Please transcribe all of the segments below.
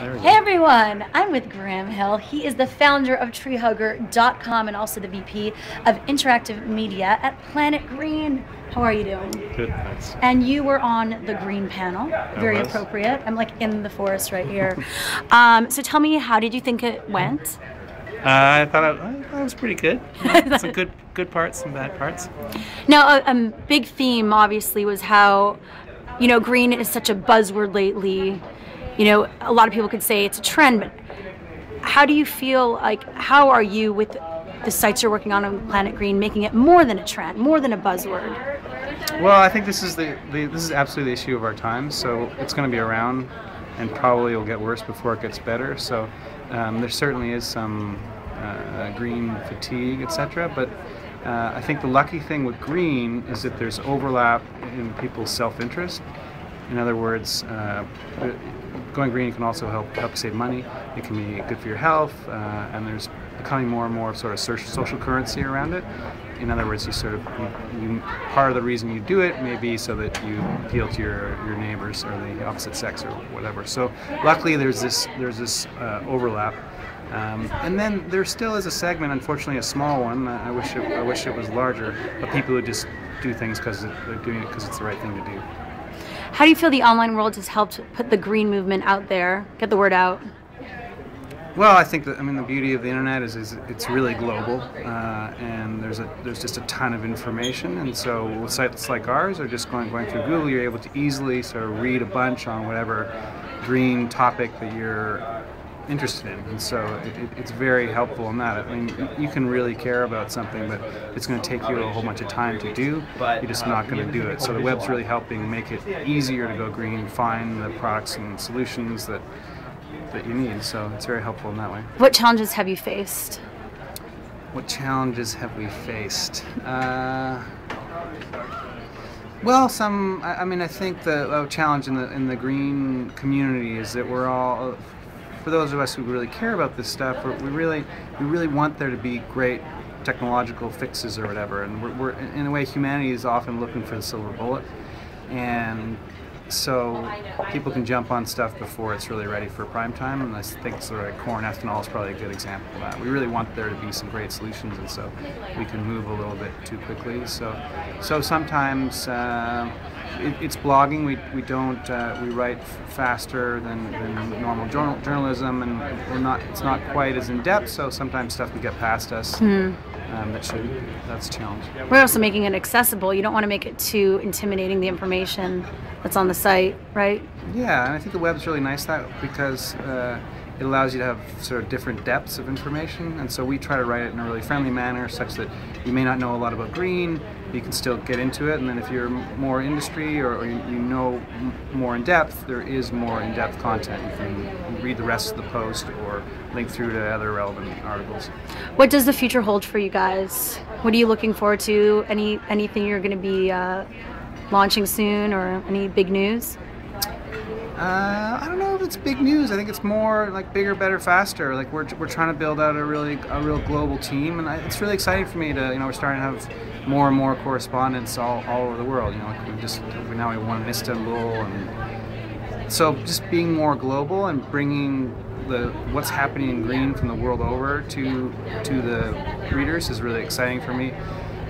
There we Hey go. everyone, I'm with Graham Hill. He is the founder of treehugger.com and also the VP of Interactive Media at Planet Green. How are you doing? Good, thanks. And you were on the green panel. Very was. appropriate. I'm like in the forest right here. So tell me, how did you think it went? I thought it was pretty good. Some good parts, some bad parts. Now, a big theme obviously was how, green is such a buzzword lately. A lot of people could say it's a trend, but how do you feel how are you with the sites you're working on Planet Green, making it more than a trend, more than a buzzword? Well, I think this is this is absolutely the issue of our time. So it's going to be around, and probably will get worse before it gets better. So there certainly is some green fatigue, etc. But I think the lucky thing with green is that there's overlap in people's self-interest. In other words, going green can also help you save money. It can be good for your health, and there's becoming more and more sort of social currency around it. In other words, part of the reason you do it may be so that you appeal to your neighbors or the opposite sex or whatever. So luckily there's this overlap. And then there still is a segment, unfortunately a small one, I wish it was larger, of people who just do things because they're doing it because it's the right thing to do. How do you feel the online world has helped put the green movement out there, get the word out? Well, I think that the beauty of the internet is it's really global, and there's just a ton of information. And so with sites like ours, or just going through Google, you're able to easily sort of read a bunch on whatever green topic that you're interested in, and so it's very helpful in that. You can really care about something, but it's going to take you a whole bunch of time to do. You're just not going to do it. So the web's really helping make it easier to go green, find the products and solutions that you need. So it's very helpful in that way. What challenges have you faced? What challenges have we faced? Well, I think the challenge in the green community is that we're all, for those of us who really care about this stuff, we really want there to be great technological fixes or whatever, and we're in a way, humanity is often looking for the silver bullet, and so people can jump on stuff before it's really ready for prime time, and I think sort of like corn ethanol is probably a good example of that. We really want there to be some great solutions, and so we can move a little bit too quickly. So sometimes it's blogging. We write faster than normal journalism, and it's not quite as in depth. So sometimes stuff can get past us. That's a challenge. We're also making it accessible. You don't want to make it too intimidating, the information that's on the site, right? Yeah, and I think the web's really nice because it allows you to have sort of different depths of information, and so we try to write it in a really friendly manner such that you may not know a lot about green, but you can still get into it, and then if you're more industry or you know more in depth, there is more in-depth content. You can read the rest of the post or link through to other relevant articles. What does the future hold for you guys? What are you looking forward to? Anything you're going to be launching soon, or any big news? I don't know if it's big news. I think it's more like bigger, better, faster. Like we're trying to build out a real global team, and it's really exciting for me to we're starting to have more and more correspondents all over the world. Like we have one in Istanbul, and so just being more global and bringing what's happening in green from the world over to the readers is really exciting for me.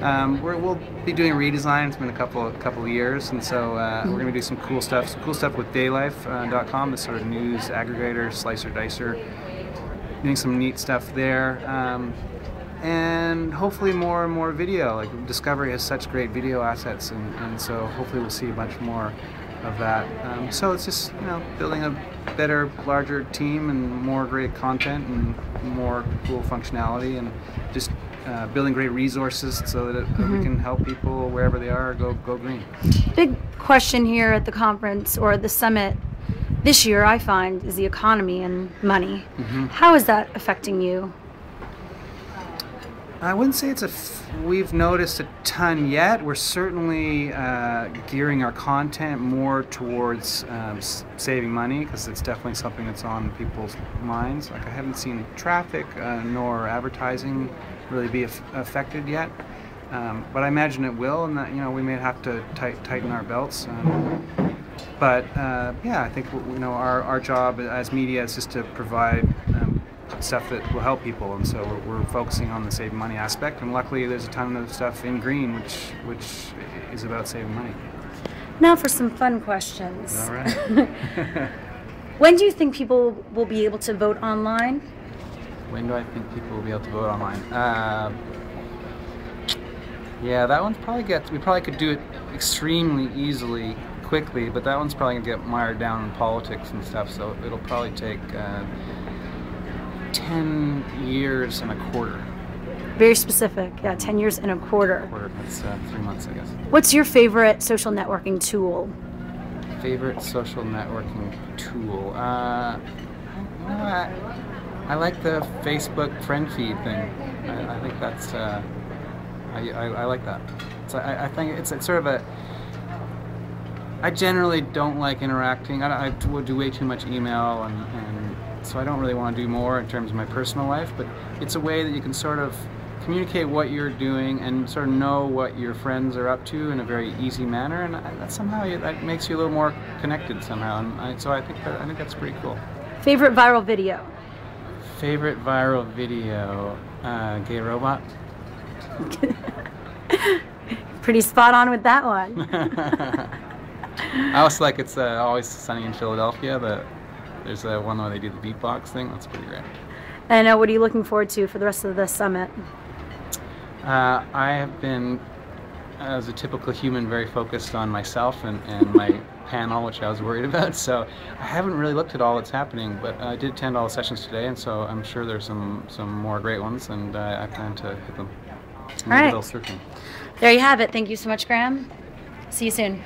We'll be doing a redesign. It's been a couple of years, and so we're going to do some cool stuff with daylife.com, the sort of news aggregator, slicer dicer, doing some neat stuff there, and hopefully more and more video. Like Discovery has such great video assets, and so hopefully we'll see a bunch more of that. So it's just building a better, larger team and more great content and more cool functionality, and just building great resources so that we can help people wherever they are go green. Big question here at the conference or the summit this year, I find, is the economy and money. How is that affecting you? I wouldn't say we've noticed a ton yet. We're certainly gearing our content more towards saving money, because it's definitely something that's on people's minds. Like I haven't seen traffic nor advertising really be affected yet, but I imagine it will, and that we may have to tighten our belts. But yeah, I think our job as media is just to provide stuff that will help people, and so we're focusing on the saving money aspect. And luckily, there's a ton of stuff in green which is about saving money. Now for some fun questions. All right. When do you think people will be able to vote online? When do I think people will be able to vote online? Yeah, that one's we probably could do it extremely easily, quickly, but that one's probably going to get mired down in politics and stuff, so it'll probably take 10 years and a quarter. Very specific, yeah, 10 years and a quarter. That's 3 months, I guess. What's your favorite social networking tool? Favorite social networking tool? I like the Facebook friend feed thing. I think that's, I like that. So I think it's sort of a, I generally don't like interacting. I do way too much email, and so I don't really want to do more in terms of my personal life, but it's a way that you can sort of communicate what you're doing and sort of know what your friends are up to in a very easy manner, and that somehow that makes you a little more connected somehow. And so I think that's pretty cool. Favorite viral video? Favorite viral video, gay robot. Pretty spot on with that one. I also like It's Always Sunny in Philadelphia. There's one where they do the beatbox thing. That's pretty great. And what are you looking forward to for the rest of the summit? I have been, as a typical human, very focused on myself and my panel, which I was worried about. So I haven't really looked at all that's happening, but I did attend all the sessions today, and so I'm sure there's some more great ones, and I plan to hit them. All right. There you have it. Thank you so much, Graham. See you soon.